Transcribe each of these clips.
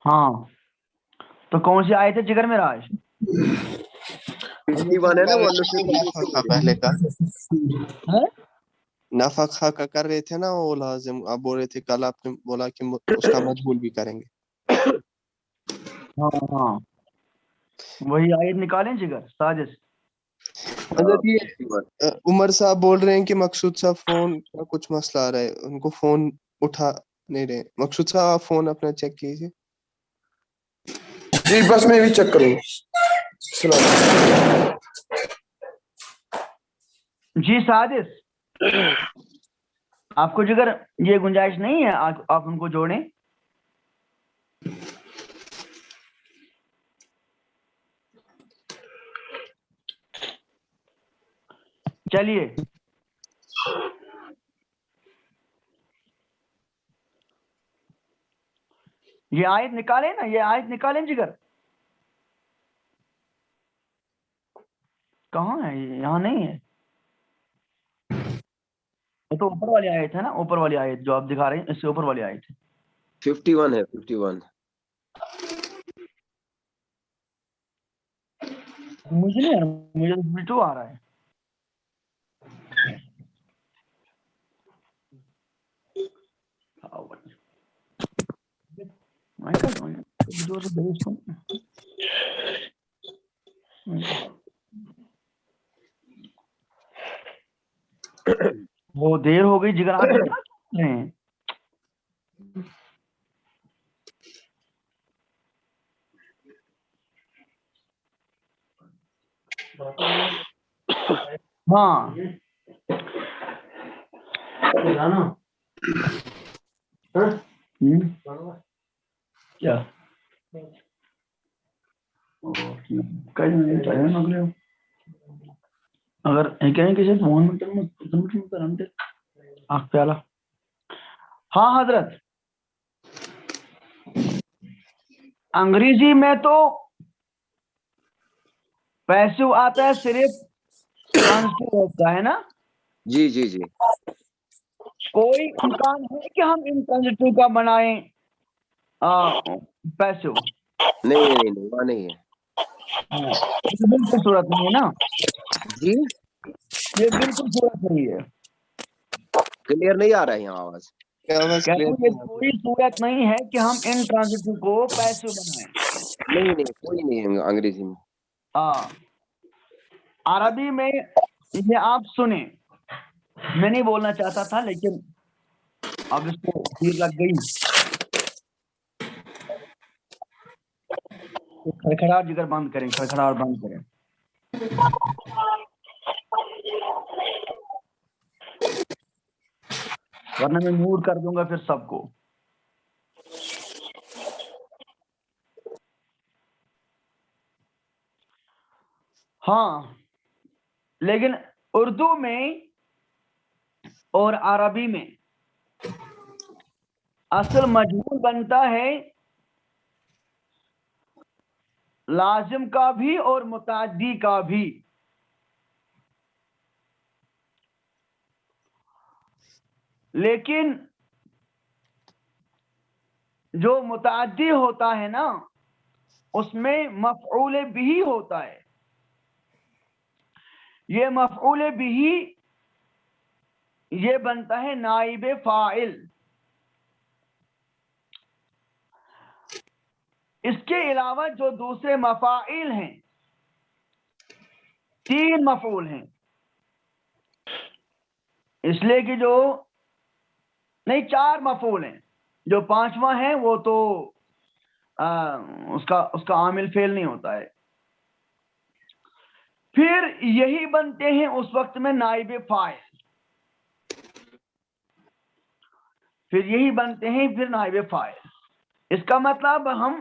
ہاں تو کون سی آیت ہے جگر میں راج؟ 51 ہے نا وہ کا پہلے کا ہے؟ نفقہ کا کر رہے تھے نا وہ لازم، آپ بول رہے تھے کل، آپ نے بولا کہ اس کا مجبور بھی کریں گے۔ ہاں ہاں وہی آیت نکالیں جگر ساجد۔ حضرت یہ عمر صاحب بول رہے ہیں کہ مقصود صاحب فون کا کچھ مسئلہ آ رہا ہے، ان کو فون اٹھا نہیں رہے۔ مقصود صاحب آپ فون اپنا چیک کیجیے۔ جی بس میں بھی چیک کروں۔ السلام علیکم۔ جی سادس، آپ کو جگر یہ گنجائش نہیں ہے آپ ان کو جوڑیں؟ چلیے یہ آیت نکالیں نا، یہ آیت نکالیں جگر۔ کہاں ہے یہ؟ یہاں نہیں ہے، یہ تو اوپر والی آیت ہے نا، اوپر والی آیت جو آپ دکھا رہے ہیں اس سے اوپر والی آیت ہے۔ 51 ہے 51۔ مجھے نہیں، مجھے تو 52 آ رہا ہے۔ وہ دیر ہو گئی جگر، آپ اتنا کیوں رہے ہیں؟ ہاں کیا اگر کہیں کسی فون میں پیالہ۔ ہاں حضرت، انگریزی میں تو پیسو آتا ہے صرف ٹرانسفر کا ہے نا؟ جی جی جی کوئی امکان ہے کہ ہم انٹرانزٹو کا بنائیں پیسو؟ نہیں نہیں نہیں وہاں نہیں ہے یہ بالکل صورت نہیں ہے نا، جی۔ یہ بالکل صورت نہیں ہے۔ کلیئر نہیں آ رہا ہے یہاں آواز؟ آواز کہتا کلیئر ہوں یہ کوئی صورت نہیں ہے کہ ہم ان ٹرانزٹو کو پیسو بنائیں۔ نہیں نہیں کوئی نہیں ہے انگریزی میں۔ عربی میں یہ آپ سنیں، میں نہیں بولنا چاہتا تھا لیکن اب اس کو پیر لگ گئی۔ کھڑکھڑاہٹ جگر بند کریں، کھڑکھڑاہٹ بند کریں۔ ورنہ میں میوٹ کر دوں گا پھر سب کو۔ ہاں لیکن اردو میں اور عربی میں اصل مجہول بنتا ہے لازم کا بھی اور متعدی کا بھی۔ لیکن جو متعدی ہوتا ہے نا اس میں مفعول بھی ہوتا ہے۔ یہ مفعول بھی یہ بنتا ہے نائب فاعل۔ اس کے علاوہ جو دوسرے مفاعل ہیں، 3 مفعول ہیں، اس لیے کہ جو نہیں 4 مفعول ہیں، جو 5واں ہے وہ تو اس کا عامل فعل نہیں ہوتا ہے۔ پھر یہی بنتے ہیں اس وقت میں نائب فاعل، پھر یہی بنتے ہیں پھر نائب فاعل۔ اس کا مطلب ہم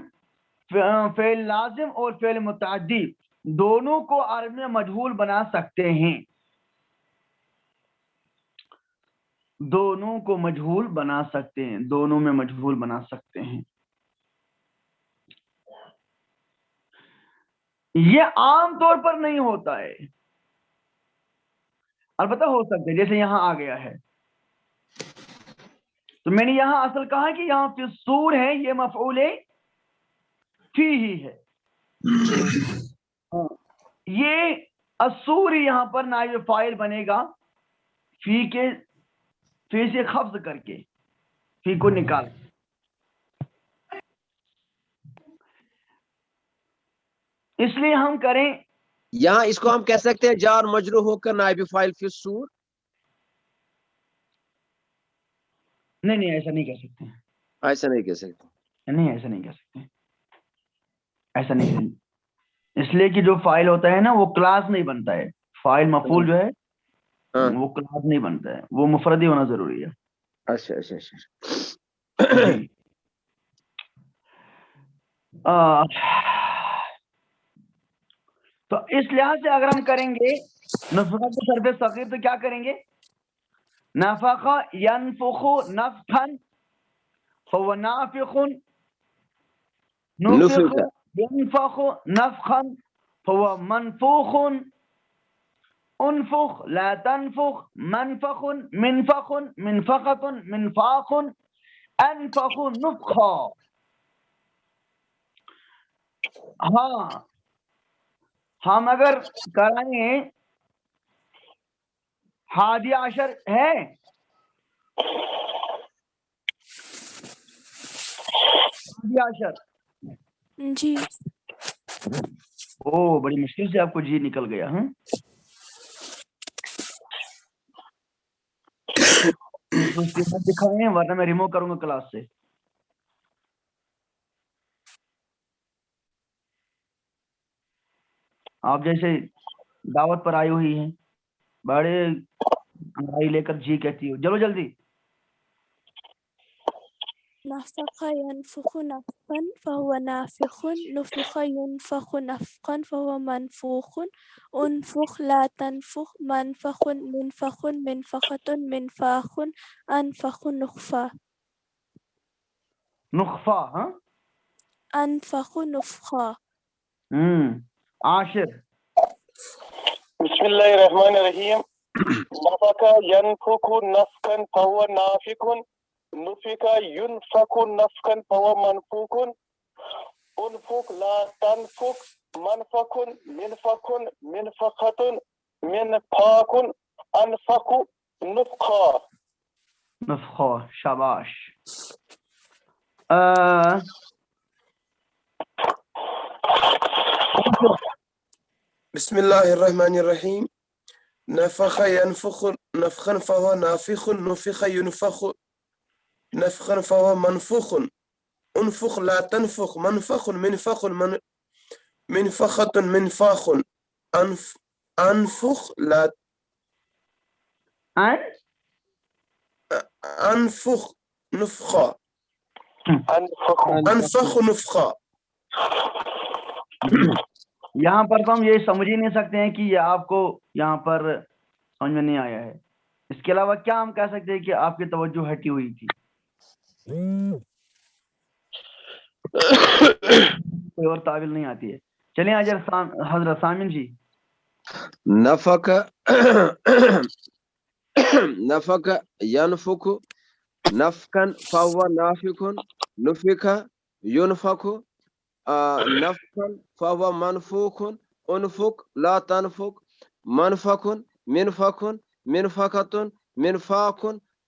فعل لازم اور فعل متعدی دونوں کو عربی میں مجہول بنا سکتے ہیں، دونوں کو مجہول بنا سکتے ہیں، دونوں میں مجہول بنا سکتے ہیں۔ یہ عام طور پر نہیں ہوتا ہے، البتہ ہو سکتا ہے، جیسے یہاں آ گیا ہے۔ تو میں نے یہاں اصل کہا کہ یہاں پہ سور ہے، یہ مفعول فی ہی ہے. یہ السوری یہاں پر نائب فاعل بنے گا فی کے فی سے خفض کر کے فی کو نکال. اس لیے ہم کریں یہاں اس کو ہم کہہ سکتے ہیں جار مجرور ہو کر نائب فاعل فی السور. نہیں ایسا نہیں کہہ سکتے. ایسا نہیں کہہ سکتے. نہیں ایسا نہیں کہہ سکتے. ایسا نہیں. اس لیے کہ جو فاعل ہوتا ہے نا وہ کلاس نہیں بنتا ہے. فاعل مفعول جو ہے ہاں وہ کلاس نہیں بنتا ہے, وہ مفرد ہی ہونا ضروری ہے. اچھا اچھا اچھا. جی. تو اس لحاظ سے اگر ہم کریں گے نفخہ کے صرف صغیر تو کیا کریں گے؟ نفخ ینفخ نفخا فهو نافخ. نفخ ينفخ نفخا فهو منفوخ. انفخ لا تنفخ منفخ منفخ منفخة منفاخ انفخ نفخا. ہاں ہم اگر کرائیں ہادی عشر ہے ہادی عشر جی او بڑی مشکل سے آپ کو جی نکل گیا. ہاں دکھائیں ورنہ میں ریموو کروں گا کلاس سے. آپ جیسے دعوت پر آئی ہوئی ہیں بڑے انگڑائی لے کر جی کہتی ہو. چلو جلدی. نفخ ينفخ نفخا فهو نافخ نفخ ينفخ نفخا فهو منفوخ انفخ لا تنفخ منفخ منفخ منفخة منفاخ انفخ نخفا. نخفا. ہاں انفخ نفخا. عاشر. بسم الله الرحمن الرحيم. نفخ ينفخ نفخا فهو نافخ نفخ ينفخ نفخا فهو منفوخ انفخ لا تنفخ منفخ منفخ منفخة منفاخ انفخ نفخا. نفخا. شاباش. بسم الله الرحمن الرحيم. نفخ ينفخ نفخا فهو نافخ نفخ ينفخ نفخا فهو منفوخ انفخ لا تنفخ منفخ منفخ منفخة منفاخ انفخ لا انفخ نفخا انفخ نفخا. یہاں پر تو ہم یہ سمجھ ہی نہیں سکتے ہیں کہ یہ آپ کو یہاں پر سمجھ میں نہیں آیا ہے. اس کے علاوہ کیا ہم کہہ سکتے ہیں کہ آپ کی توجہ ہٹی ہوئی تھی؟ کوئی اور تعویل نہیں آتی ہے. چلیں حضرت سامن جی. نفق نفق ينفق نفقا فهو نافق نفق ينفق نفقا فهو منفوخ انفق لا تنفق منفخ منفخ منفخة منفاخ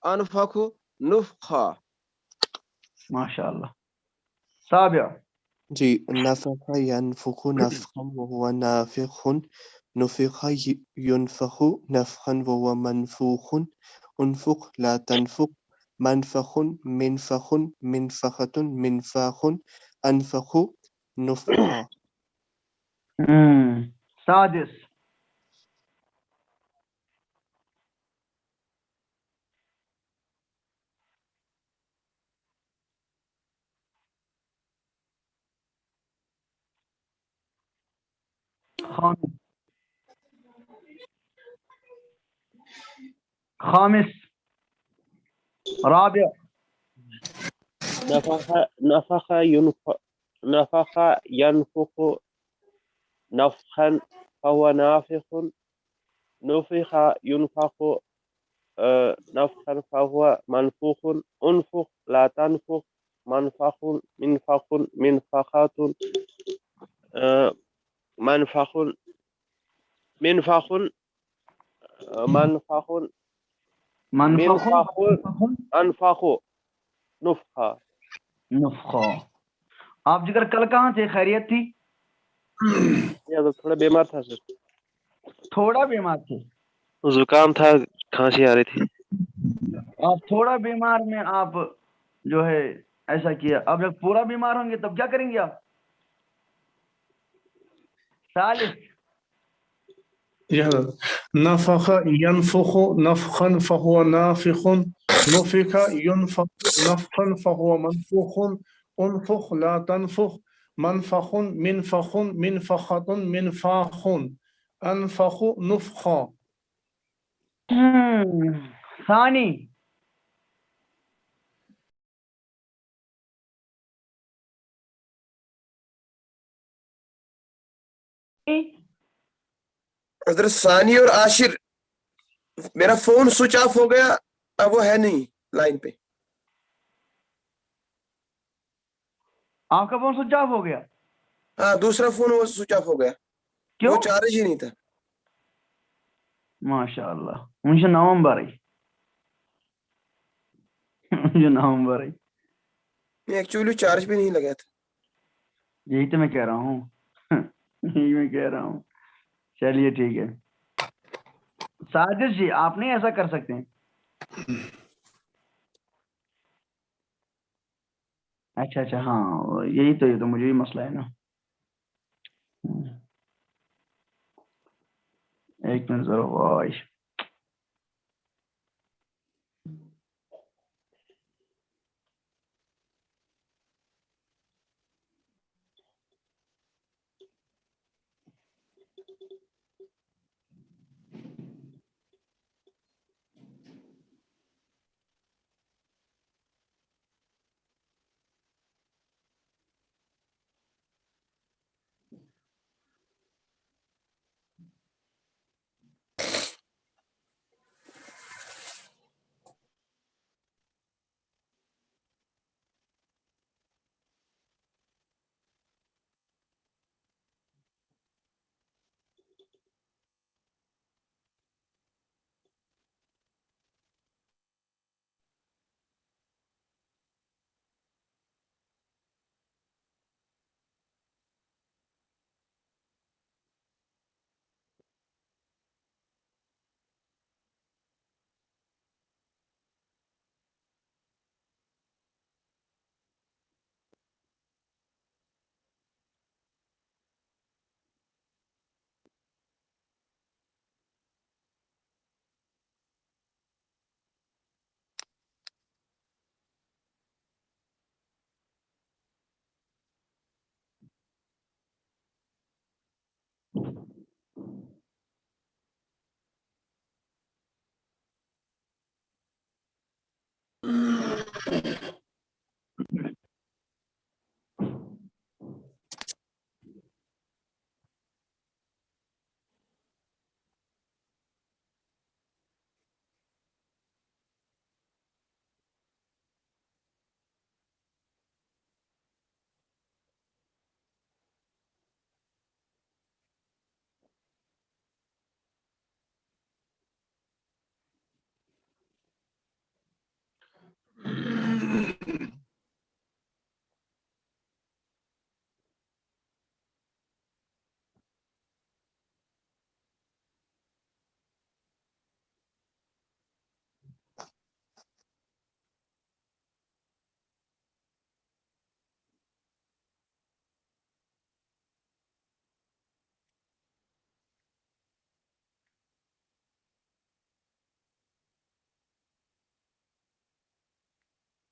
انفخ نفخا. ماشاء اللہ. سابع. جی. نفخ ينفخ نفخا وهو نافخ نفخ ينفخ نفخا وهو منفوخ انفخ لا تنفخ منفخ منفخ منفخة منفاخ انفخ نفخا. سادس. خامس. رابع. نفخ ينفخ نفخا فهو نافخ نفخ ينفخ نفخا فهو منفوخ انفخ لا تنفخ منفخ منفخ منفخات منفخ منفخ منفخ منفخ منفخ انفخ نفخا. نفخا. آپ جگر کل کہاں تھے؟ خیریت تھی؟ یہ تو تھوڑا بیمار تھا سر. تھوڑا بیمار تھے؟ زکام تھا, کھانسی آ رہی تھی. آپ تھوڑا بیمار میں آپ جو ہے ایسا کیا. اب جب پورا بیمار ہوں گے تب کیا کریں گے آپ؟ ثالث نفخ ينفخ نفخا فهو نافخ نفخ ينفخ نفخا فهو منفوخ انفخ لا تنفخ منفخ منفخ منفخة منفاخ انفخ نفخا. ثانی حضرت ثانی اور عاشر, میرا فون سوئچ آف ہو گیا, اب وہ ہے نہیں لائن پہ. آپ کا فون سوئچ آف ہو گیا؟ ہاں دوسرا فون وہ سوئچ آف ہو گیا, کیوں؟ وہ چارج ہی نہیں تھا. ماشاء اللہ. مجھے نومبر آئی مجھے نومبر آئی. ایکچولی چارج بھی نہیں لگا تھا. یہی تو میں کہہ رہا ہوں یہی میں کہہ رہا ہوں. چلیے ٹھیک ہے. ساجد جی آپ نہیں ایسا کر سکتے ہیں. اچھا اچھا ہاں یہی تو, یہ تو مجھے بھی مسئلہ ہے نا. ایک منٹ ذرا وائس.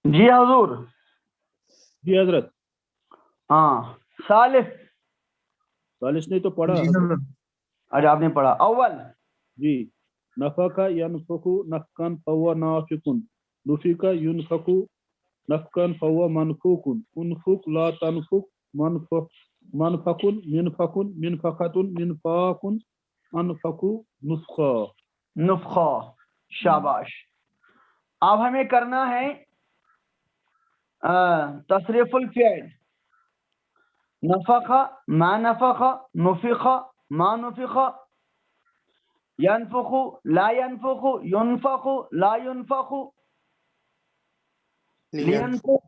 جی حضور. جی حضرت. ہاں ثالث. ثالث نے تو پڑھا. اچھا آپ نے پڑھا. اول جی. نفخ ينفخ نفخا فهو نافخ نفخ ينفخ نفخا فهو منفوخ انفخ لا تنفخ منفخ منفخ منفخة منفاخ انفخ نفخا. نفخا. شاباش. اب ہمیں کرنا ہے تصریف الفعل نفخ ما نفخ نفخ ما نفخ ينفخ لا ينفخ ينفخ لا ينفخ لينفخ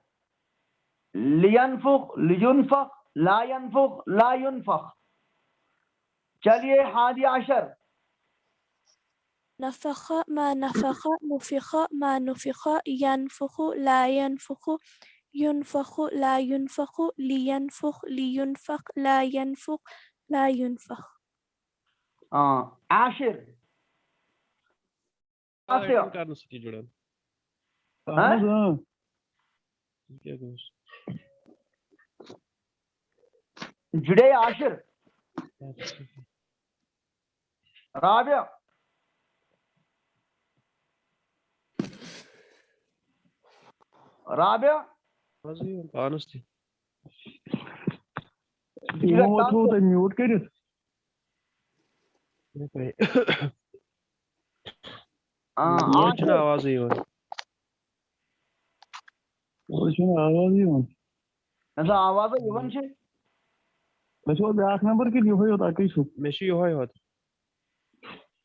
لينفخ لينفخ لا ينفخ لا ينفخ. چلیے 11 نفخ ما نفخ نفخ ما نفخ ينفخ لا ينفخ ينفخ لا ينفخ لينفخ لينفخ لا ينفخ لا ينفخ. 10 کرنے سے جڑا کیا جڑے 10 رابع رابع پانس تھی میوٹ کٔرِتھ آواز یِوان آواز یِوان آواز یِوان چھِ تۄہہِ چھُوا بیٛاکھ نمبر کِنہٕ یِہوے یوت اَکٕے چھُ مےٚ چھُ یِہوے یوت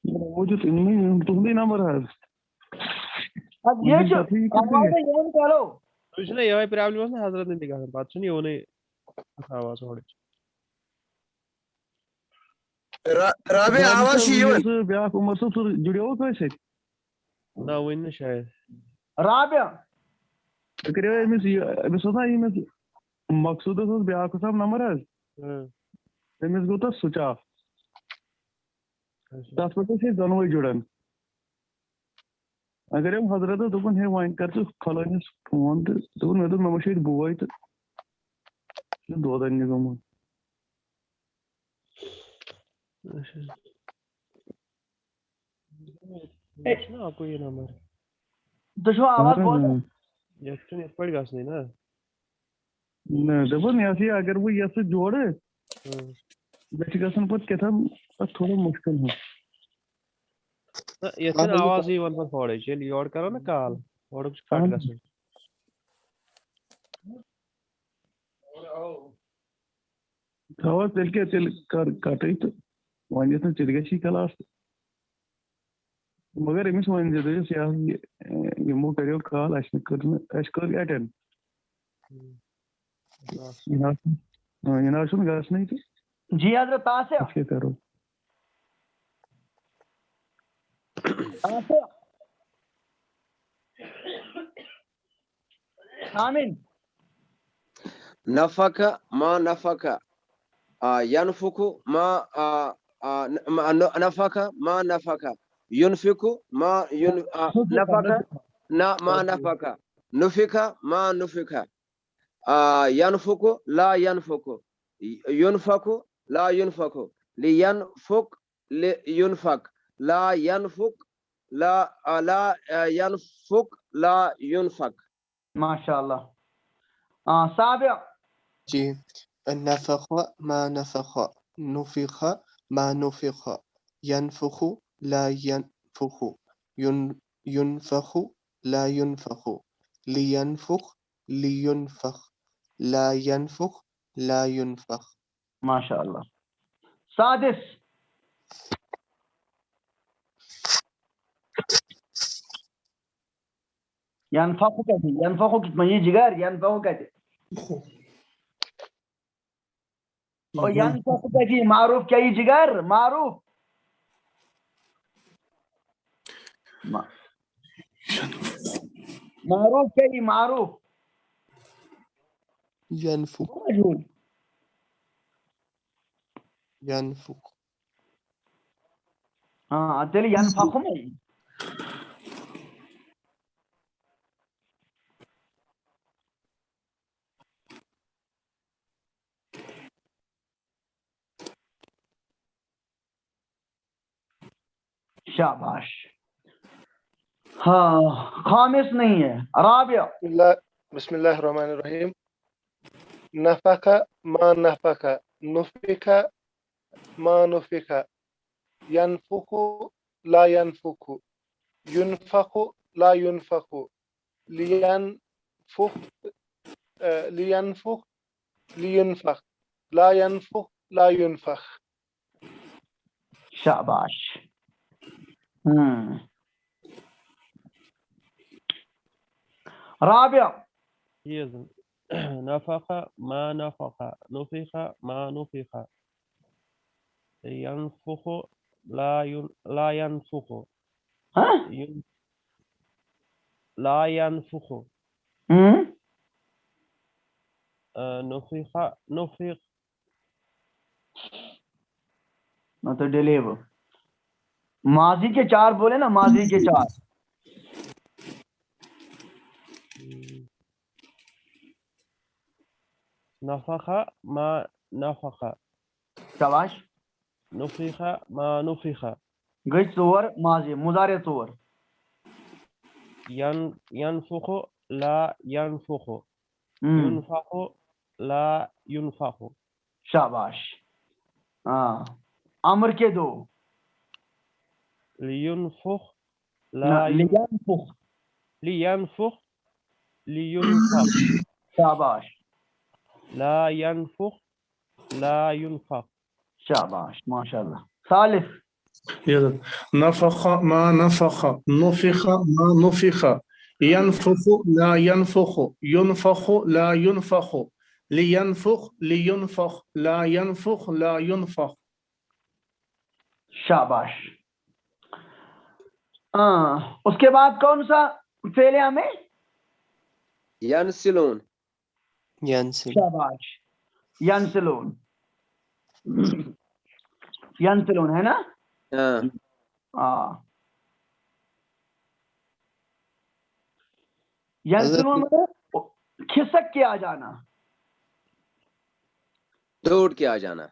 موٗجوٗد تُہُنٛدُے نمبر حظ یہ کرو تُہۍ چھُنہ یِہوے پرابلم ٲس نہ حضرت تہِ گژھان پتہٕ چھُنہٕ یِوانٕے آواز اورٕچ رابع آواز چھِ یِوان بیٛاکھ عمر صٲب سُہ جُڑیووُ تۄہہِ سۭتۍ نہ وٕنہِ نہٕ شاید رابع تُہۍ کٔرِو أمِس اوس نا ییٚمِس مقصوٗدس اوس بیٛاکھ حساب نمبر حظ تٔمِس گوٚو تتھ سُچ آف تتھ پٮ۪ٹھ ٲسۍ أسۍ دۄنوَے جُڑان اگر أمۍ حضرتس دوٚپُن ہے وۄنۍ کر ژٕ فلٲنِس فون تہٕ دوٚپُن مےٚ دوٚپ مےٚ ما چھُ ییٚتہِ بوے تہٕ یہِ چھُ دۄد اَننہِ گوٚمُت اکُے نمبر تُہۍ چھُوا آواز بوزان یتھ چھُنہٕ یِتھ پٲٹھۍ گژھنٕے نہ دوٚپُن یہِ ہسا یہِ اگر بہٕ یتھ سۭتۍ جوڑٕ مےٚ چھِ گژھان پتہٕ کیٛاہتام پتہٕ تھوڑا مُشکِل ہُہ یتھ چھنہٕ آواز یِوان پتہٕ ہورٕچ ییٚلہِ یورٕ کرو نہ کال اورُک چھُ کٹ گژھان تھاو تیٚلہِ کیٛاہ تیٚلہِ کر کٹٕے تہٕ وۄنۍ یتھ نہٕ تیٚلہِ گژھی کلاس مگر أمِس ؤنۍزِ دٔپۍزٮ۪س یہِ حظ یہِ یِمو کریو کال اَسہِ کٔر اٮ۪ٹٮ۪نٛڈ یہِ نہ حظ چھُنہٕ گژھنٕے تہٕ جی حضرت تاسع أسۍ کیٛاہ کرو آمین نفخ ما نفخ ينفخ ما نفخ ما نفخ ينفخ ما نفخ ما نفخ نفخ ما نفخ ينفخ لا ينفخ ينفخ لا ينفخ لينفخ ينفخ لا ينفخ لا ينفخ لا ينفخ. ماشاء اللہ. سابع جی نفخ ما نفخ نفخ ما نفخ ينفخ لا ينفخ ينفخ لا ينفخ لينفخ لينفخ لا ينفخ لا ينفخ. ماشاء اللہ. سادس ينفخ کہتے ينفخ کتنا یہ جگر ينفخ کہتے اور ينفخ کہتے معروف کیا یہ جگر معروف معروف کیا یہ معروف ينفخ ينفخ ہاں تیلے ينفخ میں شاباش. ہاں خامس نہیں ہے. رابع بسم اللہ الرحمن الرحیم. نفخ ما نفخ نفخ ما نفخ ينفخ لا ينفخ ينفخ لا ينفخ لينفخ لينفخ لينفخ لا ينفخ لا ينفخ. شاباش. رابع. يزن نفخ ما نفخ نفخ ما نفخ ينفخ لا ينفخ ها لا ينفخ نفخ تو ڈیلیو ماضی کے 4 بولے نا، ماضی کے 4. نفخ ما نفخ شاباش. نفخ ما نفخ گئی 4 ماضی، مضارع 4. ينفخ لا ينفخ ينفخ لا ينفخ. شاباش. امر کے 2. لينفخ لا لینفخ. لينفخ لينفخ. شاباش. لا ينفخ لا ينفخ. شاباش ماشاء اللہ. ثالث. نفخ ما نفخ نفخ ما نفخ ينفخ لا ينفخ ينفخ لا ينفخ لينفخ لينفخ لا ينفخ لا ينفخ. شاباش. اس کے بعد کون سا فعل ہمیں؟ ينسلون. ينسل. شاباش. ینسلون. ینسلون ہے نا؟ ینسلون مطلب کھسک کے آ جانا، دوڑ کے آ جانا.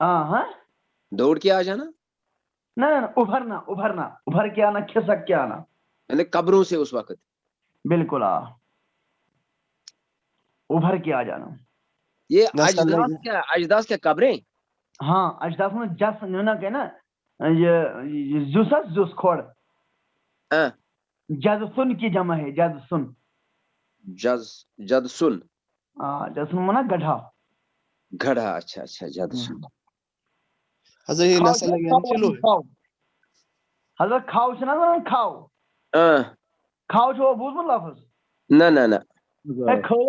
ہاں دوڑ کے آ جانا نہ ابھرنا، ابھرنا، ابھر کے آنا، کھسک کے آنا، یعنی قبروں سے اس وقت. بالکل ابھر کے آ جانا. یہ اجداث کیا قبریں؟ ہاں اجداث میں جس نہ کہ نا یہ زس کھوڑ، جزسن کی جمع ہے، جزسن. جدسن. جزسن مانا گڑھا. گھڑا. اچھا اچھا جدسن. حضرت یہ نسل ینسلو ہے. حضرت کھاؤ چھنا کھاؤ، کھاؤ چھو بوزمت لفظ؟ نہ نہ نہ. کھو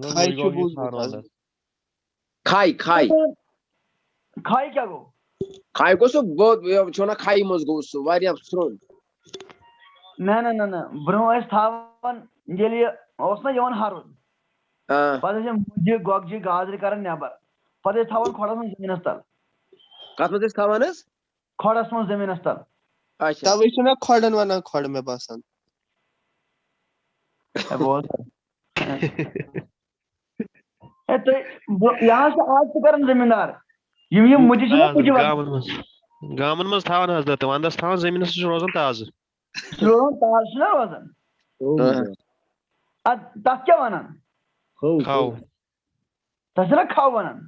کھائی چھو بوزمت. کھائی کھائی کھائی کیا گو؟ کھائی کو سو بہت چھونا کھائی مز گو سو واریاہ سرون. نہ برونٛہہ ٲسۍ تھاوان ییٚلہِ یہِ اوس نا یِوان ہرُد، پتہٕ ٲسۍ مُجہِ گۄگجہِ گازرِ کران نٮ۪بر، پتہٕ ٲسۍ تھاوان کھۄڈس منٛز زٔمیٖنس تل. کتھ منٛز ٲسۍ تھاوان حظ؟ کھۄڈس منٛز زٔمیٖنس تل. اچھا. توے چھُ مےٚ کھۄڈن ونان کھۄڈ مےٚ باسان. یہاں سے آج تہِ کران زٔمیٖندار یِم مُجہِ چھِ نا مُجہِ گامن منٛز تھاوان حضرت ونٛدس تھاوان زٔمیٖنس چھُ روزان تازٕ. تازٕ چھُ نا روزان. تتھ کیٛاہ ونان؟ کھاو. تتھ چھِ نا کھاو ونان.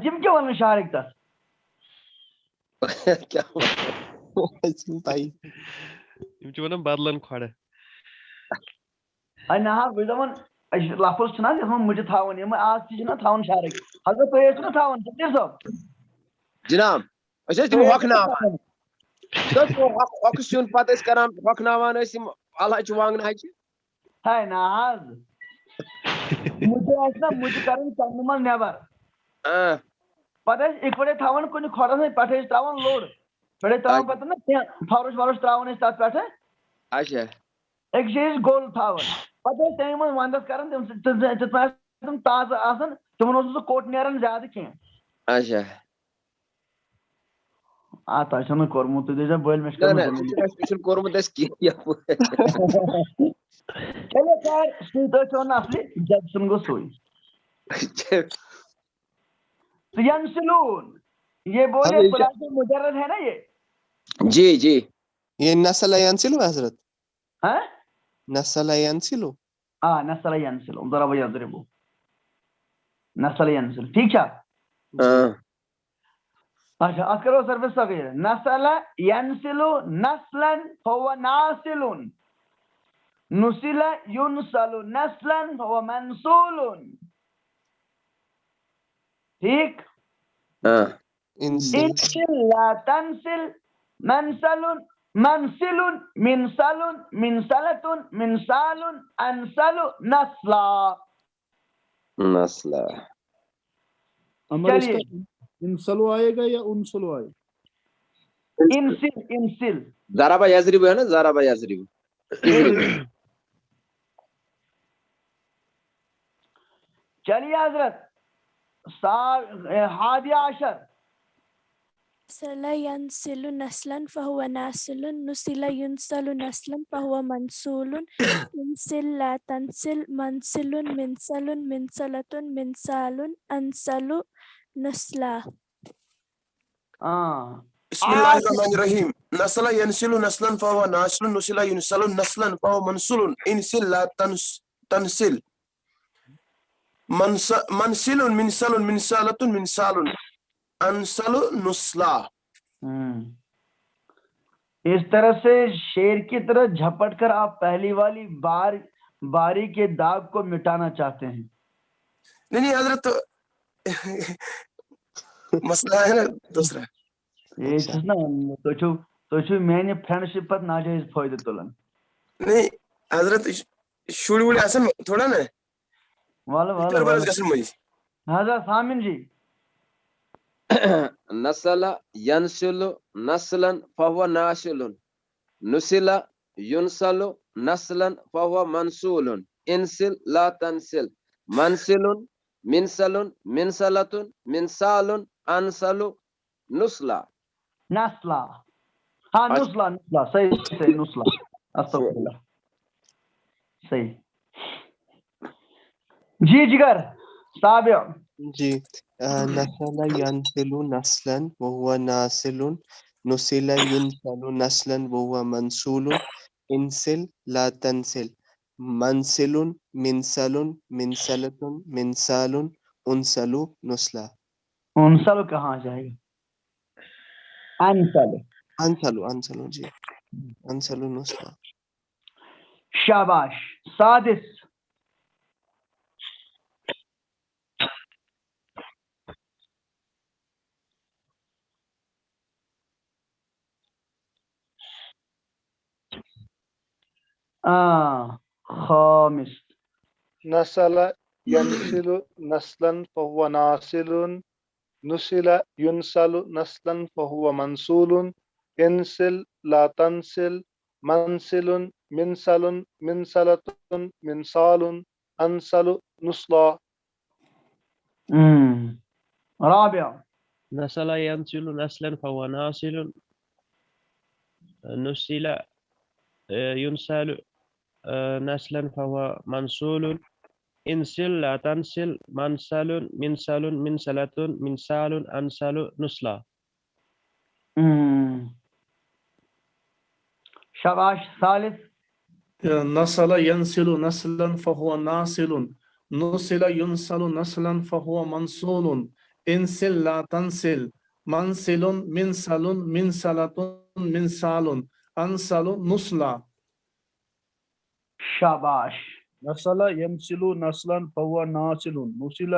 یِم کیٛاہ ونان شارٕکۍ تتھ؟ یِم چھِ ونان بدلن کھۄڈٕ. نہ حظ بہٕ چھُس دپان لفظ چھُنہ یتھ منٛز مُجہِ تھاوان، یِم آز تہِ چھِنہ تھاوان شارٕکۍ. حضرت تُہۍ ٲسِو نا تھاوان صدیق صٲب؟ جناب أسۍ ٲسۍ تِم ہۄکھناوان. ہۄکھٕ سیُن پتہٕ ٲسۍ کران ہۄکھناوان ٲسۍ یِم الہٕ ہچہِ وانٛگنہٕ ہچہِ. ہے نہ حظ مُجہِ آسہِ نا مُجہِ کرٕنۍ ژۄنٛگہٕ منٛز نٮ۪بر، پتہٕ ٲسۍ اِکوٹے تھاوان کُنہِ کھۄڈس منٛز، پٮ۪ٹھٕ ٲسۍ تراوان لوٚر، پٮ۪ٹھٕ ٲسۍ تراوان پتہٕ نا کینٛہہ فرٕش ورٕش تراوان ٲسۍ تتھ پٮ۪ٹھٕ. اچھا. أکۍ جایہِ ٲسۍ گوٚل تھاوان، پتہٕ ٲسۍ تمہِ منٛز ونٛدس کران تِم تِتھ پٲٹھۍ تِم تازٕ آسان، تِمن اوس نہٕ سُہ کوٚٹ نیران زیادٕ کینٛہہ. اچھا. تۄہہِ چھُو نہٕ کوٚرمُت، تُہۍ دٔپۍزیو بٔلۍ مےٚ چھُ چھُنہٕ کوٚرمُت اَسہِ کینٛہہ. چلو خیر سُے تۄہہِ چھُو ونان اصلی جدسن گوٚو سُے. ینسلون یہ بولے پلاسٹک مجرد ہے نا یہ. جی جی. یہ نسل ینسلو حضرت. ہاں نسل ینسلو. نسل ینسلو ضرب یضربو نسل ینسل. ٹھیک چھا؟ اچھا اذكروا صرف الصغير نسل ينسل نسلا فهو ناسل نسل ينسل نسلا فهو منسول ٹھیک انسل انسل لا تنسل منسل منسل منسل منسلة منسال انسل نسلا نسلہ عمر اس چلیے کا انسلو آئے گا یا انسلو آئے گا؟ انسل انسل ضربہ یضرب ہے نا ضربہ یضرب چلیے حضرت حادی عشر نسل ينسل نسلا فهو ناسل نسل ينسل نسلا فهو منسول انسل لا تنسل منسل منسل منسلة منسال انسل نسلا بسم اللہ الرحمن الرحیم نسل ینسل نسلا فهو ناسل نسل ينسل نسلا فهو منسول انسل لا تنسل منسل منسل منسالة منسال انسل نسلا. اس طرح سے شیر کی طرح جھپٹ کر آپ پہلی والی باری کے داغ کو مٹانا چاہتے ہیں. نہیں حضرت مسئلہ ہے نا دوسرا. یہ چھس نا تو چھو میں نے فرینڈشپ پر ناجائز فائدہ تلن. نہیں حضرت شوڑ وڑ آسن تھوڑا نا والا حضرت سامن جی نسل ینسل نسلا فهو ناسل نسل ينسل نسلا فهو منسول انسل لا تنسل منسل منسل منسلة منسال انسل نسلا. نسلا ہاں نسلا نسلا صحیح نسلا استغفر اللہ صحیح. جی جگر تابع جی نسل ینسل نسلا وهو ناسل نسل ينسل نسلا وهو منسول انسل لا تنسل منسل منسل منسلة منسال انسل نسلا. انسل کہاں جائے گا؟ انسل انسل جی انسل نسلا. شاباش. سادس خامس نسل ينسل نسلا فهو ناسل نسل ينسل نسلا فهو منسول انسل لا تنسل منسل منسل منسلة منسال انسل نسلا. رابع نسل ينسل نسلا فهو ناسل نسل ينسل نسلا فهو منسول انسل لا تنسل منسل منسل منسلة منسال انسل نسلا. شاباش. ثالث نسل ينسل نسلا فهو ناسل نسل ينسل نسلا فهو منسول انسل لا تنسل منسل منسل منسلة منسال انسل نسلا. شاباش. نسل ينسل نسلا فهو ناسل نسل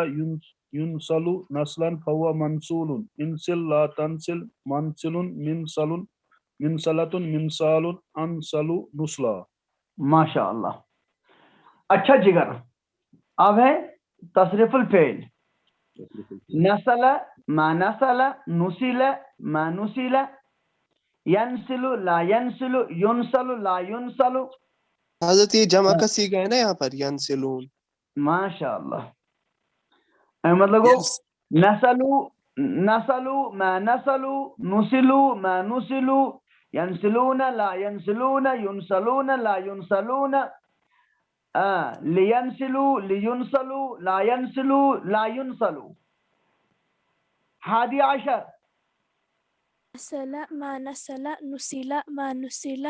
ينسل نسلا فهو منسول انسل لا تنسل منسل منسل منسلة منسال انسل نسلا. ماشاء اللہ. اچھا جگر اب ہے تصریف الفعل. نسل ما نسل نسل ما نسل ینسل لا ینسل ینسل لا ینسل. حضرت یہ جمع کا سیغہ ہے نا یہاں پر ینسلون. ماشاء اللہ. مطلب نسلو نسلو ما نسلو نسلو ما نسلو ینسلون لا ینسلون ینسلون لا ینسلون لینسلو لینسلو لا ینسلو لا ینسلو. حادی عشر نسل ما نسل نسل ما نسل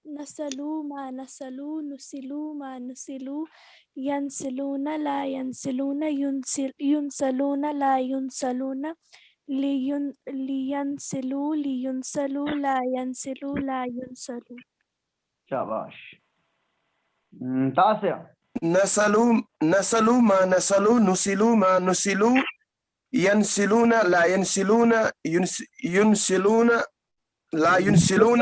نسلوا ما نسلوا نسلوا ما نسلوا ينسلون لا ينسلون ينسلون لا ينسلون لينسلوا لينسلوا لا ينسلوا لا ينسلوا. شاباش. تاسع. نسلوا ما نسلوا نسلوا ما نسلوا ينسلون لا ينسلون ينسلون لا ينسلون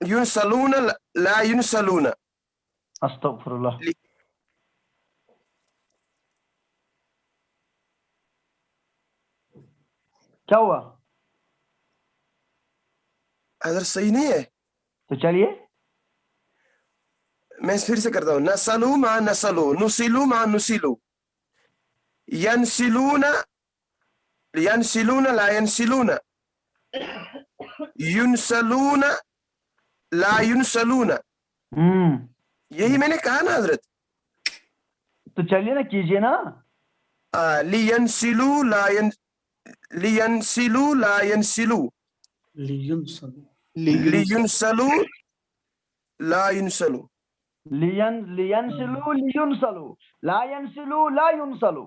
ينسلون لا ينسلون. استغفر الله. کیا ہوا؟ ادھر صحیح نہیں ہے تو چلیے میں پھر سے کرتا ہوں. نسلو ما نسلو نسلو ما نسلو ينسلون ينسلون لا ينسلون ينسلون لا ينسلون. یہی میں نے کہا نا حضرت. تو چلیے نا کیجیے نا. لینسلو لا لینسلو لا ينسلو لینسلو لا ينسلو لینسلو لینسلو لا ينسلو لا ينسلو.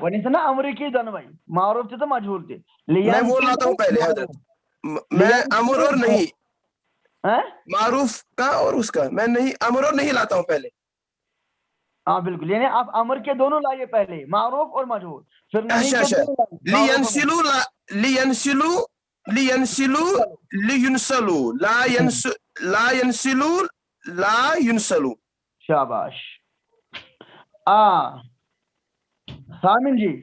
ونی سے نا امریکی دنوائی معروف تھے تو مجہول تھے. میں وہ لاتا ہوں پہلے حضرت. میں امر اور نہیں معروف کا اور اس کا میں نہیں امر اور نہیں لاتا ہوں پہلے. ہاں بالکل یعنی آپ امر کے دونوں لائیے پہلے معروف اور مجہول. پھر نہیں لینسلو لینسلو لینسلو لینسلو لا ينسلو لا ينسلو. شاباش. سامن جی.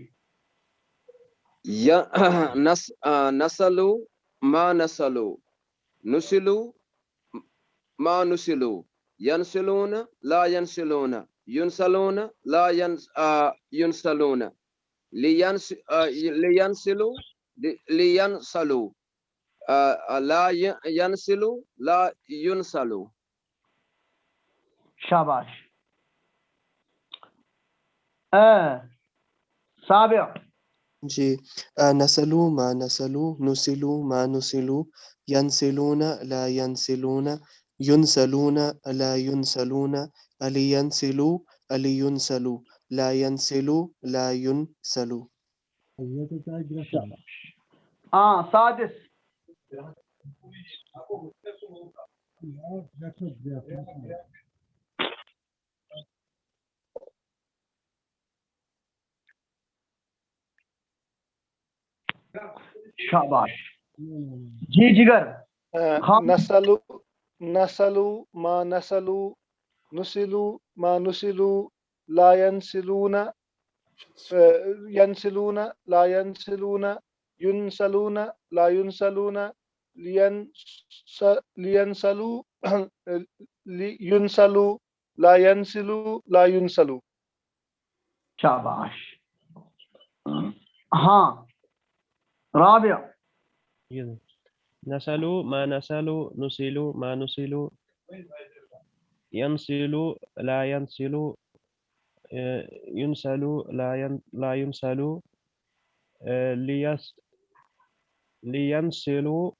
نسلو ما نسلو نسلو ما نسلو ينسلون لا ينسلون ينسلون لا ينسلون لينسلوا لينسلوا لا ينسلوا لا ينسلوا. شاباش. سابع. جی. نسلو ما نسلو نسلو ما نسلو ينسلون لا ينسلون ينسلون لا ينسلون لينسلوا لينسلوا لا ينسلوا لا ينسلوا. سادس. شاباش. جی جگر. نسلو ما نسلو نسلو ما نسلو لا ينسلون ينسلون لا ينسلون ينسلون لا ينسلون لينسلوا ينسلوا لا ينسلوا لا ينسلوا. شاباش. ہاں رابع. نسلو ما نسلو نسلو ما نسلو ينسلو لا ينسلو ينسلو لا ينسلو لينسلوا لينسلوا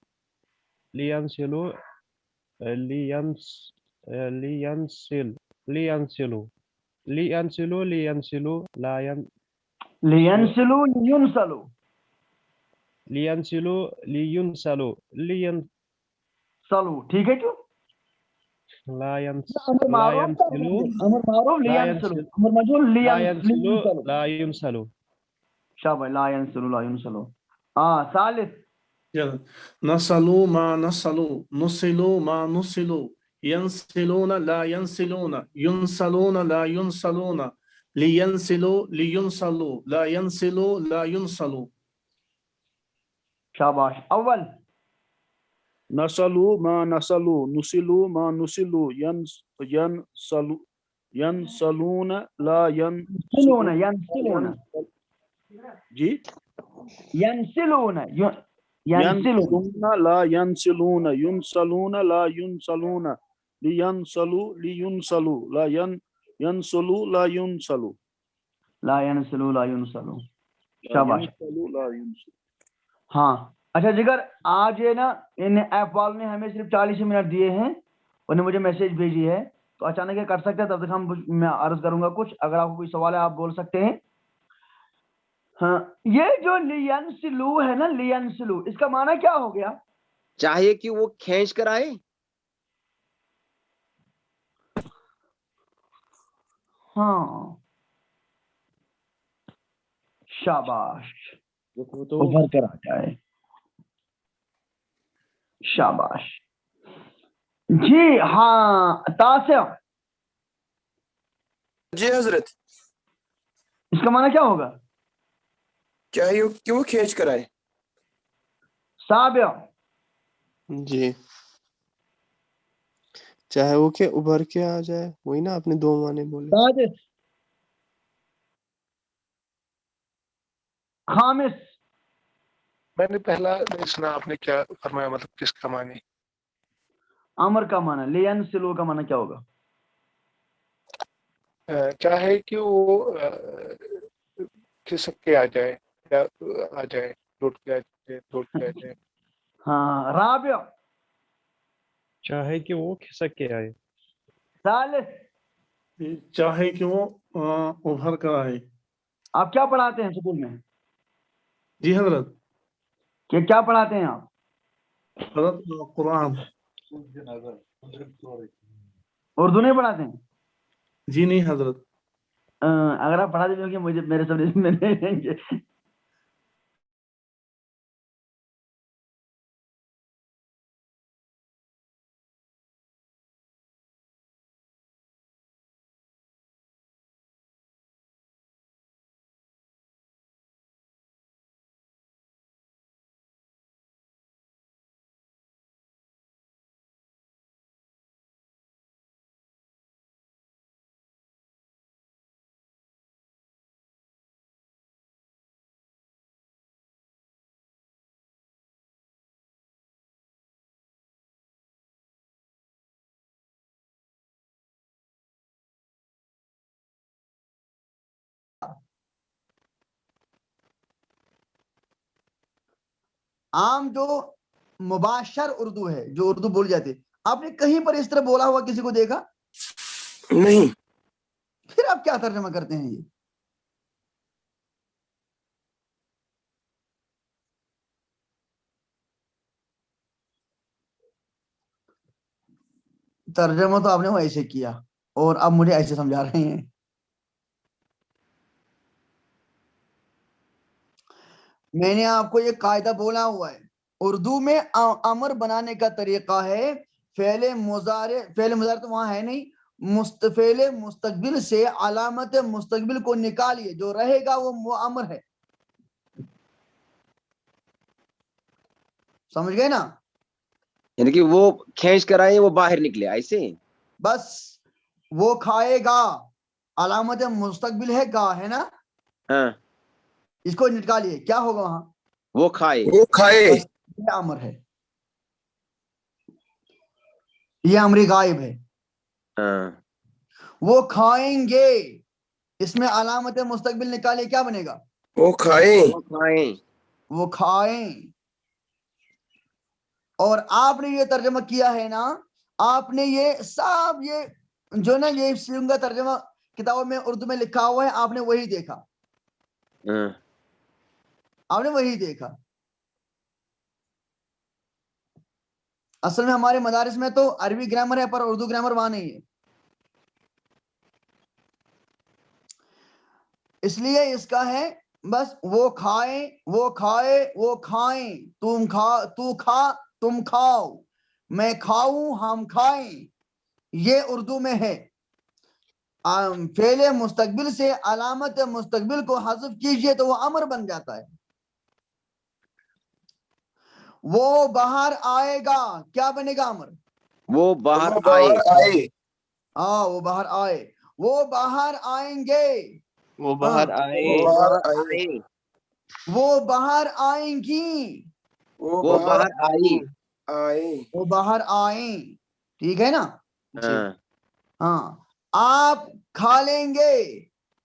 لينسلوا لا لینسلو لینسلو لينسلوا لينسلوا سلو. ٹھیک ہے کیوں؟ لا امر ينسلوا معروف لینسلو امر مجہول لینسلو لا ينسلوا. شاباش. لا ينسلو لا ينسلو. ثالث. نسلوا ما نسلوا نسلوا ما نسلوا ينسلون لا ينسلون ينسلون لا ينسلون لينسلوا لينسلوا لا ينسلوا لا ينسلوا. شاباش. اول. نسلو ما نسلو نسلو ما نسلو ينسلون لا ينسلون جی ينسلون ينسلون لا ينسلون ينسلون لا ينسلون لينسلوا لينسلوا لا ينسلوا لا ينسلوا لا ينسلوا لا ينسلوا. شاباش. لا ينسلوا. ہاں اچھا جگر آج ہے نا ان ایپ والوں نے ہمیں صرف 40 منٹ دیے ہیں. انہوں نے مجھے میسج بھیجی ہے تو اچانک یہ کر سکتے ہیں, تب تک میں عرض کروں گا کچھ, اگر آپ کو کوئی سوال ہے آپ بول سکتے ہیں. ہاں, یہ جو لینسلو ہے نا, لینسلو, اس کا معنی کیا ہو گیا؟ چاہیے کہ وہ کھینچ کر آئے. ہاں, شاباش, تو ابھر کر آ جائے. شاباش جی. ہاں تاسع, جی حضرت, اس کا معنی کیا ہوگا؟ چاہیے کہ وہ کھینچ کر آئے. سابع, جی چاہے وہ کہ ابھر کے آ جائے, وہی نا آپ نے 2 معنی بولے. سادس, خامس, میں نے پہلا نہیں سنا آپ نے کیا فرمایا, مطلب کس کا معنی؟ امر کا معنی. لینسلو کا معنی کیا ہوگا؟ چاہے کہ وہ کھسک کے آ جائے یا آ جائے, لوٹ کے آ جائے, دوڑ کے آ جائے. ہاں. رابع, چاہے کہ وہ کھسک کے آئے. ثالث, چاہے کہ وہ ابھر کر آئے. آپ کیا پڑھاتے ہیں اسکول میں؟ جی حضرت, کہ کیا پڑھاتے ہیں آپ؟ حضرت قرآن. اردو نہیں پڑھاتے ہیں؟ جی نہیں حضرت. اگر آپ پڑھا دیتے کہ مجھے میرے سمجھ میں نہیں آئیں گے. عام جو مباشر اردو ہے, جو اردو بول جاتی ہے, آپ نے کہیں پر اس طرح بولا ہوا کسی کو دیکھا؟ نہیں. پھر آپ کیا ترجمہ کرتے ہیں؟ یہ ترجمہ تو آپ نے وہ ایسے کیا اور اب مجھے ایسے سمجھا رہے ہیں. میں نے آپ کو یہ قاعدہ بولا ہوا ہے, اردو میں امر بنانے کا طریقہ ہے فعل مضارع تو وہاں ہے نہیں, فعل مستقبل سے علامت مستقبل کو نکالیے, جو رہے گا وہ امر ہے. سمجھ گئے نا؟ یعنی کہ وہ کھینچ کر آئے, وہ باہر نکلے ایسے. بس وہ کھائے گا, علامت مستقبل ہے گا, ہے نا؟ ہاں, اس کو نکالیے, کیا ہوگا وہاں؟ وہ کھائے. وہ کھائے. بس یہ امر ہے, یہ امر غائب ہے. ہاں, وہ کھائیں گے, اس میں علامت مستقبل نکالے, کیا بنے گا؟ وہ کھائیں. وہ کھائیں. وہ کھائیں. اور آپ نے یہ ترجمہ کیا ہے نا, آپ نے یہ سب یہ جو نا یہ سنگا ترجمہ کتابوں میں اردو میں لکھا ہوا ہے, آپ نے وہی دیکھا. ہاں, آپ نے وہی دیکھا. اصل میں ہمارے مدارس میں تو عربی گرامر ہے پر اردو گرامر وہاں نہیں ہے, اس لیے اس کا ہے بس وہ کھائیں, وہ کھائے, وہ کھائیں, تم کھا, تو کھا, تم کھاؤ, میں کھاؤں, ہم کھائیں. یہ اردو میں ہے. فعل مستقبل سے علامت مستقبل کو حذف کیجئے تو وہ امر بن جاتا ہے. وہ باہر آئے گا, کیا بنے گا امر؟ وہ باہر وہ آئے. باہر آئے. وہ باہر آئے. وہ باہر آئیں گے, وہ باہر آئے. وہ وہ باہر باہر آئے. آئے. وہ باہر آئیں گی, وہ باہر آئی. آئے. وہ باہر آئیں. ٹھیک ہے نا؟ جی ہاں, ہاں. آپ کھا لیں گے,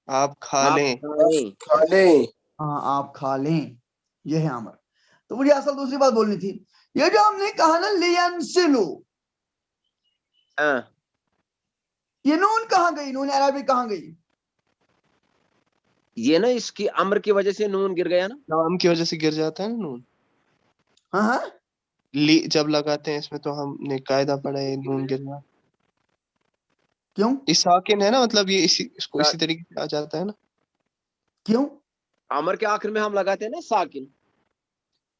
آپ کھا آپ لیں. کھائیں. کھا لیں. ہاں آپ کھا لیں, یہ ہے امر. تو مجھے اصل دوسری بات بولنی تھی, یہ جو ہم نے کہا نا لینسلو, ہاں, یہ نون کہاں گئی, نون عربی کہاں گئی؟ یہ نا اس کی امر کی وجہ سے نون گر گیا نا, لام کی وجہ سے گر جاتا ہے نا نون. ہاں ہاں لی جب لگاتے ہیں اس میں تو ہم نے قاعدہ پڑھا ہے نون گرنا. کیوں یہ ساکن ہے نا, مطلب یہ اس کو اسی طریقے سے آ جاتا ہے نا. کیوں؟ امر کے آخر میں ہم لگاتے ہیں نا ساکن,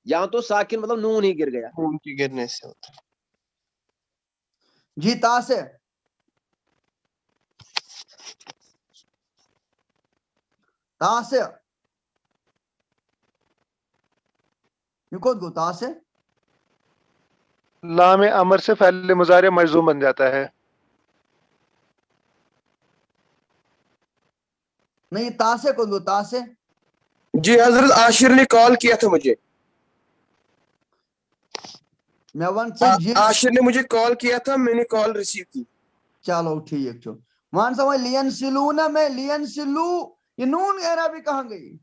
یہاں تو ساکن مطلب نون ہی گر گیا. نون کی گرنے سے ہوتا ہے. جی تا سے یہ کون کو تا سے لام امر سے فعل مضارع مجزوم بن جاتا ہے. نہیں تا سے کون کو تا سے جی حضرت عاشر نے کال کیا تھا مجھے, میں ون سے جی عاشر نے مجھے کال کیا تھا, میں نے کال ریسیو کی. چلو ٹھیک چھو ون سمجھ لین سلونا میں لین سلو یہ نون عربی کہاں گئی؟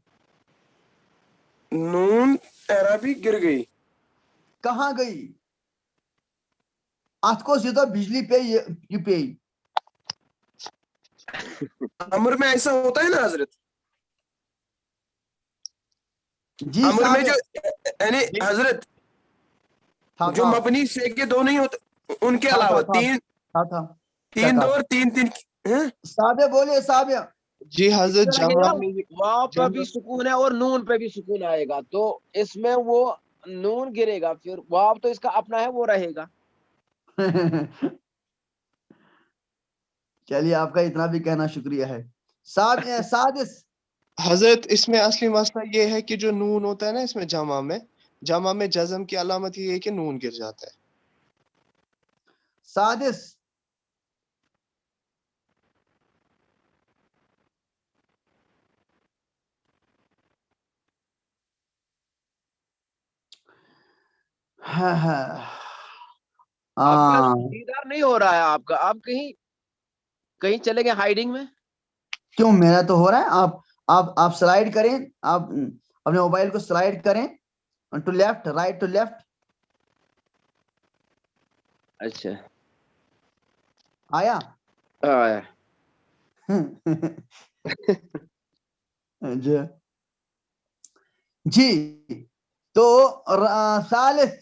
نون عربی گر گئی. کہاں گئی؟ ات کو سیدھا بجلی پہ یہ پہ امر میں ایسا ہوتا ہے نا حضرت, جی امر میں جو صاحب یعنی حضرت جو مبنی سے کے دو نہیں ہوتے ان کے علاوہ تین دو اور تین صاحب بولے صاحب جی حضرت جمع میں واو پہ بھی سکون ہے اور نون پہ بھی سکون آئے گا, تو اس میں وہ نون گرے گا, پھر واو تو اس کا اپنا ہے وہ رہے گا. چلیے آپ کا اتنا بھی کہنا شکریہ ہے. سادس حضرت اس میں اصلی مسئلہ یہ ہے کہ جو نون ہوتا ہے نا اس میں جمع میں جزم کی علامت یہ ہے کہ نون گر جاتا ہے. سادس دیدار نہیں ہو رہا ہے آپ کا, آپ کہیں چلے گئے ہائیڈنگ میں؟ کیوں میرا تو ہو رہا ہے. آپ سلائیڈ کریں, آپ اپنے موبائل کو سلائیڈ کریں to left, right to left. اچھا آیا آیا. جی تو ثالث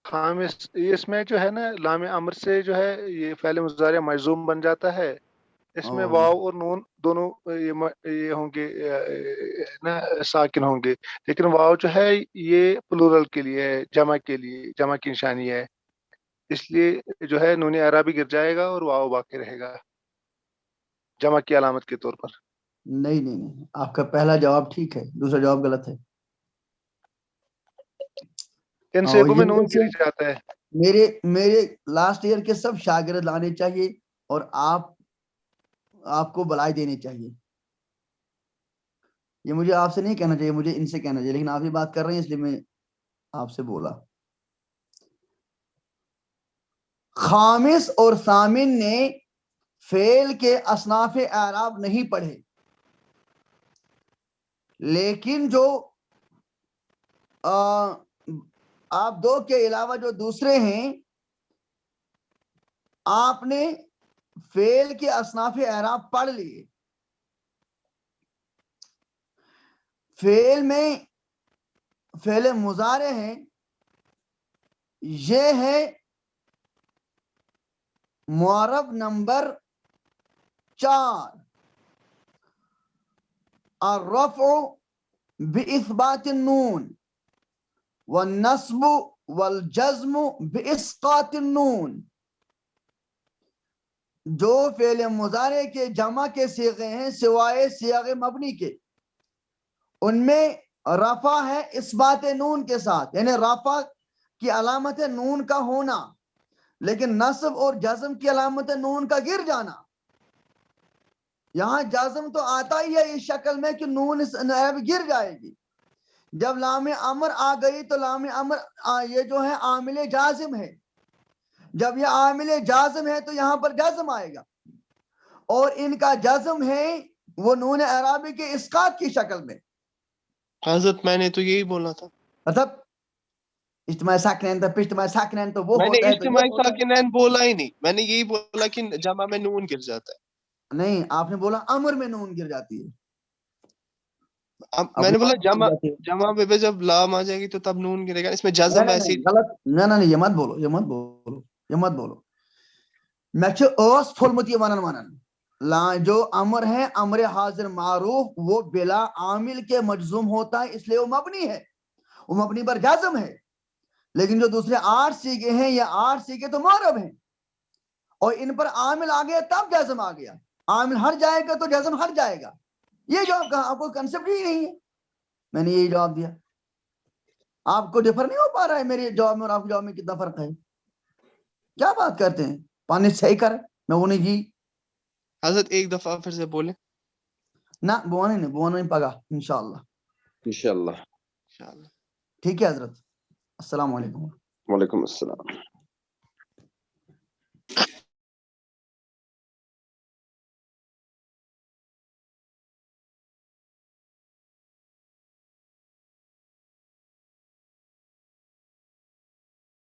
خامس اس میں جو ہے نا لام امر سے جو ہے یہ فعل مضارع مجزوم بن جاتا ہے. اس میں واو اور نون دونوں یہ ہوں گے نا ساکن ہوں گے, لیکن واو جو ہے یہ پلورل کے لیے ہے, جمع کے لیے, جمع کی نشانی ہے, اس لیے جو ہے نون عربی گر جائے گا اور واو باقی رہے گا جمع کی علامت کے طور پر. نہیں آپ کا پہلا جواب ٹھیک ہے, دوسرا جواب غلط ہے. ان سے میں نون گر جاتا ہے. میرے لاسٹ ایئر کے سب شاگرد لانے چاہیے اور آپ کو بلائے دینی چاہیے. یہ مجھے آپ سے نہیں کہنا چاہیے, مجھے ان سے کہنا چاہیے, لیکن آپ ہی بات کر رہے ہیں اس لیے میں آپ سے بولا. خامس اور ثامن نے فعل کے اصناف اعراب نہیں پڑھے, لیکن جو آپ دو کے علاوہ جو دوسرے ہیں آپ نے فعل کے اصناف اعراب پڑھ لیے. فعل میں فعل مضارع ہیں, یہ ہے معرب نمبر 4, الرفع بإثبات النون والنصب والجزم بإسقاط النون. جو فعل مضارع کے جمع کے صیغے ہیں سوائے صیغ مبنی کے, ان میں رفع ہے اثبات نون کے ساتھ, یعنی رفع کی علامت نون کا ہونا, لیکن نصب اور جزم کی علامت نون کا گر جانا. یہاں جزم تو آتا ہی ہے اس شکل میں کہ نون گر جائے گی. جب لام امر آ گئی تو لام امر یہ جو ہے عامل جازم ہے, جب یہ عامل جازم ہے تو یہاں پر جزم آئے گا, اور ان کا جزم ہے وہ نون اعرابی کے اسقاط کی شکل میں. حضرت میں نے تو یہی بولا تھا. مطلب اجتماعی ساکنین تو اجتماعی ساکنین تو وہ میں نے ہوتا ہے تو اجتماعی یہ ہوتا ہے۔ ساکنین بولا ہی نہیں، میں نے یہی بولا کہ جمع میں نون گر جاتا ہے۔ نہیں آپ نے بولا امر میں نون گر جاتی ہے، میں نے بولا گر جاتی ہے۔ جمع میں جب لام آ جائے گی تو تب نون گرے گا، اس میں جزم ایسے ہی غلط، نہ یہ مت بولو، یہ مت بولو، یہ مت بولو۔ میں چھو اوس پھولمت یہ ونن جو امر ہے امر حاضر معروف وہ بلا عامل کے مجزوم ہوتا ہے، اس لیے وہ مبنی ہے، وہ مبنی پر جازم ہے۔ لیکن جو دوسرے 8 سیغے ہیں یہ 8 سیغے تو معرب ہیں، اور ان پر عامل آ گیا تب جازم آ گیا، عامل ہٹ جائے گا تو جازم ہٹ جائے گا۔ یہ جواب کہا، آپ کو کنسپٹ ہی نہیں ہے۔ میں نے یہی جواب دیا، آپ کو ڈفر نہیں ہو پا رہا ہے میرے جواب میں اور آپ کے جواب میں کتنا فرق ہے؟ کیا بات کرتے ہیں؟ پانی صحیح کر، میں وہ نہیں جی حضرت ایک دفعہ پھر سے بولیں۔ نہ بوانا نہیں پگا انشاءاللہ۔ انشاءاللہ۔ ٹھیک ہے حضرت، السلام علیکم۔ وعلیکم السلام۔